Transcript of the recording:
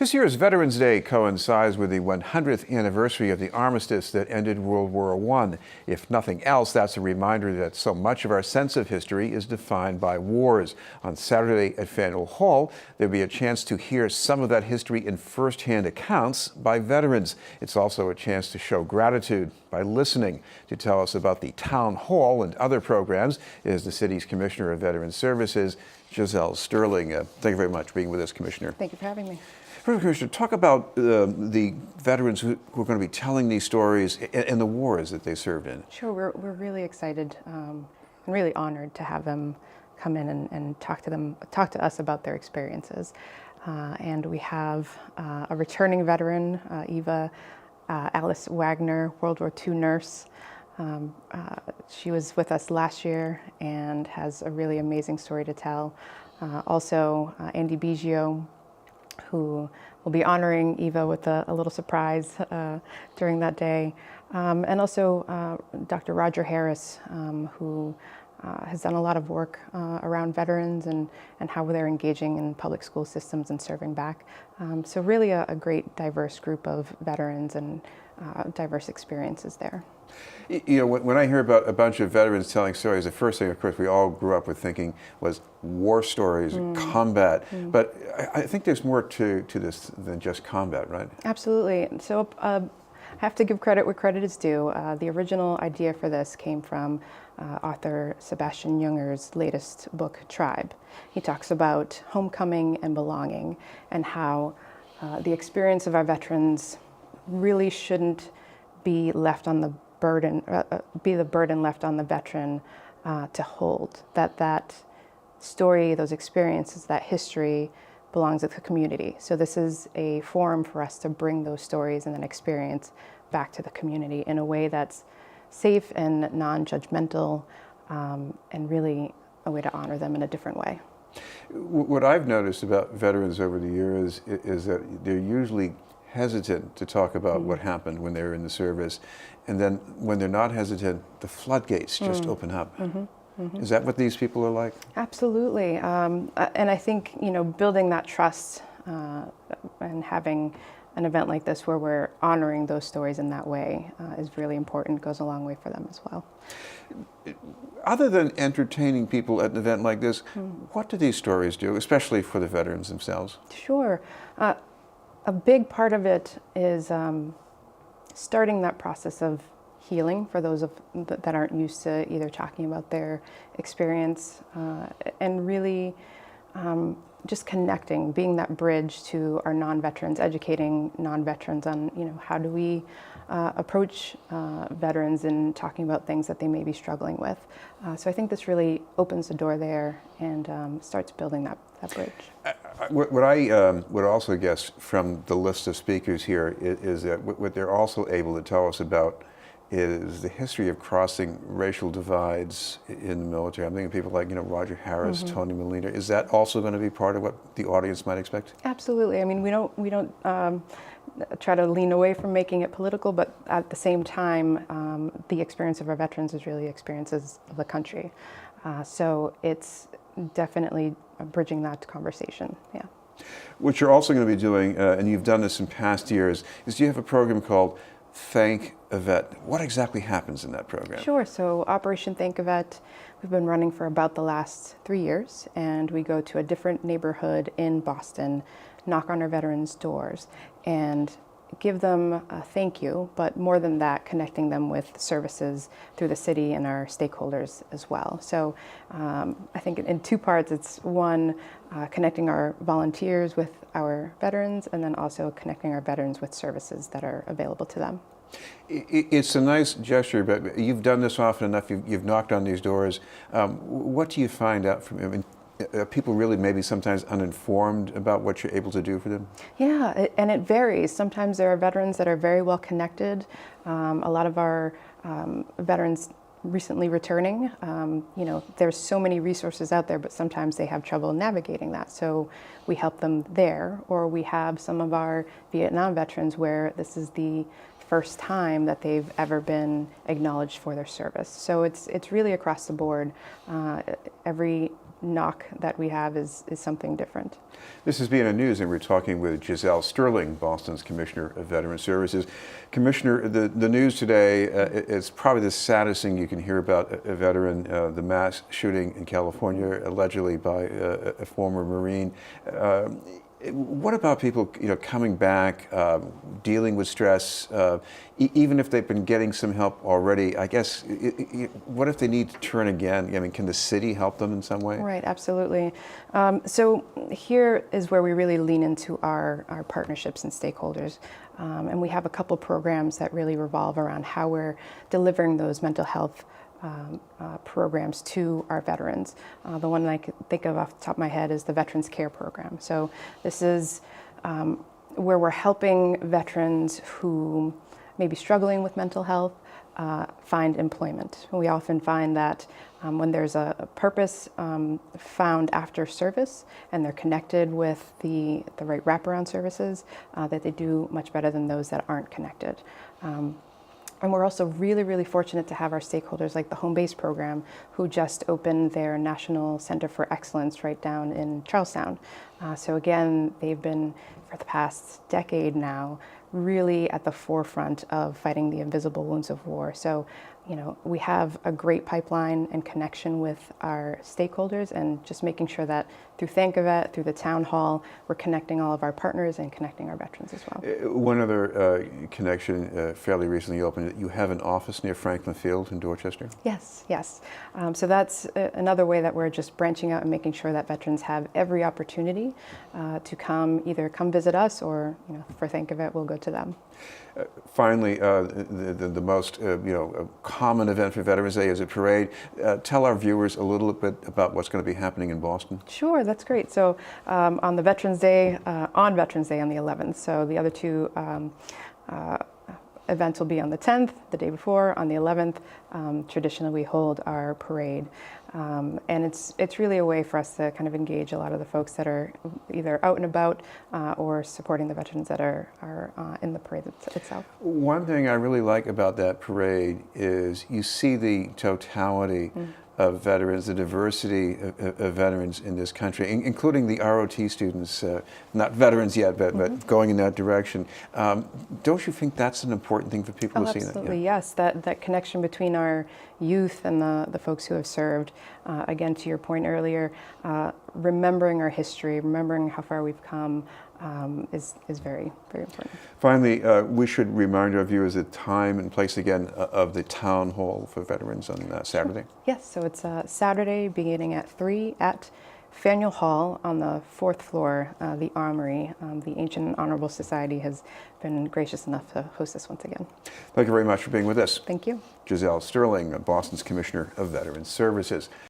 This year's Veterans Day coincides with the 100th anniversary of the armistice that ended World War I. If nothing else, that's a reminder that so much of our sense of history is defined by wars. On Saturday at Faneuil Hall, there'll be a chance to hear some of that history in first-hand accounts by veterans. It's also a chance to show gratitude by listening. To tell us about the town hall and other programs is the city's Commissioner of Veterans Services, Giselle Sterling. Thank you very much for being with us, Commissioner. Thank you for having me. Commissioner, talk about the veterans who are going to be telling these stories and the wars that they served in. Sure, we're really excited and really honored to have them come in and talk to us about their experiences. And we have a returning veteran, Eva Alice Wagner, World War II nurse. She was with us last year and has a really amazing story to tell. Also, Andy Biggio, who will be honoring Eva with a little surprise during that day. And also Dr. Roger Harris, who has done a lot of work around veterans and how they're engaging in public school systems and serving back. So really a great diverse group of veterans and diverse experiences there. You know, when I hear about a bunch of veterans telling stories, the first thing, of course, we all grew up with thinking was war stories, combat. But I think there's more to this than just combat, right? Absolutely. So I have to give credit where credit is due. The original idea for this came from author Sebastian Junger's latest book, Tribe. He talks about homecoming and belonging and how the experience of our veterans really shouldn't be left on the burden, be the burden left on the veteran to hold. That story, those experiences, that history belongs with the community. So this is a forum for us to bring those stories and that experience back to the community in a way that's safe and non-judgmental, and really a way to honor them in a different way. What I've noticed about veterans over the years is that they're usually hesitant to talk about what happened when they were in the service. And then when they're not hesitant, the floodgates just open up. Is that what these people are like? Absolutely. And I think, you know, building that trust and having an event like this where we're honoring those stories in that way is really important, goes a long way for them as well. Other than entertaining people at an event like this, what do these stories do, especially for the veterans themselves? Sure. A big part of it is starting that process of healing for those that aren't used to either talking about their experience and really just connecting, being that bridge to our non-veterans, educating non-veterans on, you know, how do we approach veterans and talking about things that they may be struggling with. So I think this really opens the door there and starts building that bridge. What I would also guess from the list of speakers here is that what they're also able to tell us about is the history of crossing racial divides in the military. I'm thinking of people like, you know, Roger Harris, Tony Molina. Is that also going to be part of what the audience might expect? Absolutely. I mean, we don't try to lean away from making it political, but at the same time, the experience of our veterans is really experiences of the country. So it's definitely bridging that conversation. Yeah. What you're also going to be doing, and you've done this in past years, is you have a program called Thank a Vet. What exactly happens in that program? Sure. So Operation Thank a Vet, we've been running for about the last 3 years, and we go to a different neighborhood in Boston, knock on our veterans' doors, and give them a thank you, but more than that, connecting them with services through the city and our stakeholders as well. So I think in two parts, it's one, connecting our volunteers with our veterans, and then also connecting our veterans with services that are available to them. It's a nice gesture, but you've done this often enough, you've knocked on these doors. What do you find out from them? Are people really maybe sometimes uninformed about what you're able to do for them? Yeah, and it varies. Sometimes there are veterans that are very well connected. A lot of our veterans recently returning, you know, there's so many resources out there, but sometimes they have trouble navigating that. So we help them there, or we have some of our Vietnam veterans where this is the first time that they've ever been acknowledged for their service. So it's really across the board. Every knock that we have is something different. This is BNN News, and we're talking with Giselle Sterling, Boston's Commissioner of Veteran Services. Commissioner, the news today is probably the saddest thing you can hear about a veteran, the mass shooting in California, allegedly by a former Marine. What about people, coming back, dealing with stress, even if they've been getting some help already? I guess, what if they need to turn again? I mean, can the city help them in some way? Right, absolutely. So here is where we really lean into our partnerships and stakeholders. And we have a couple programs that really revolve around how we're delivering those mental health programs to our veterans. The one that I can think of off the top of my head is the Veterans Care Program. So this is where we're helping veterans who may be struggling with mental health find employment. We often find that when there's a purpose found after service and they're connected with the right wraparound services, that they do much better than those that aren't connected. And we're also really, really fortunate to have our stakeholders like the Home Base Program, who just opened their National Center for Excellence right down in Charlestown. So again, they've been, for the past decade now, really at the forefront of fighting the invisible wounds of war. So, we have a great pipeline and connection with our stakeholders, and just making sure that through Thank-A-Vet, through the town hall, we're connecting all of our partners and connecting our veterans as well. One other connection fairly recently opened. You have an office near Franklin Field in Dorchester? Yes. So that's another way that we're just branching out and making sure that veterans have every opportunity to either come visit us, or for Thank-A-Vet, we'll go to them. Finally, the most common event for Veterans Day is a parade. Tell our viewers a little bit about what's going to be happening in Boston. Sure, that's great. So on Veterans Day on the 11th. So the other two events will be on the 10th, the day before. On the 11th, traditionally we hold our parade. And it's really a way for us to kind of engage a lot of the folks that are either out and about or supporting the veterans that are in the parade itself. One thing I really like about that parade is you see the totality of veterans, the diversity of veterans in this country, including the ROT students, not veterans yet, but going in that direction. Don't you think that's an important thing for people to see? Absolutely, yes. That connection between our youth and the folks who have served. Again, to your point earlier, remembering our history, remembering how far we've come, is very, very important. Finally, we should remind our viewers the time and place again of the town hall for veterans on Saturday. Yes, so it's Saturday beginning at 3 at Faneuil Hall on the 4th floor, the Armory. The Ancient and Honorable Society has been gracious enough to host this once again. Thank you very much for being with us. Thank you. Giselle Sterling, Boston's Commissioner of Veterans Services.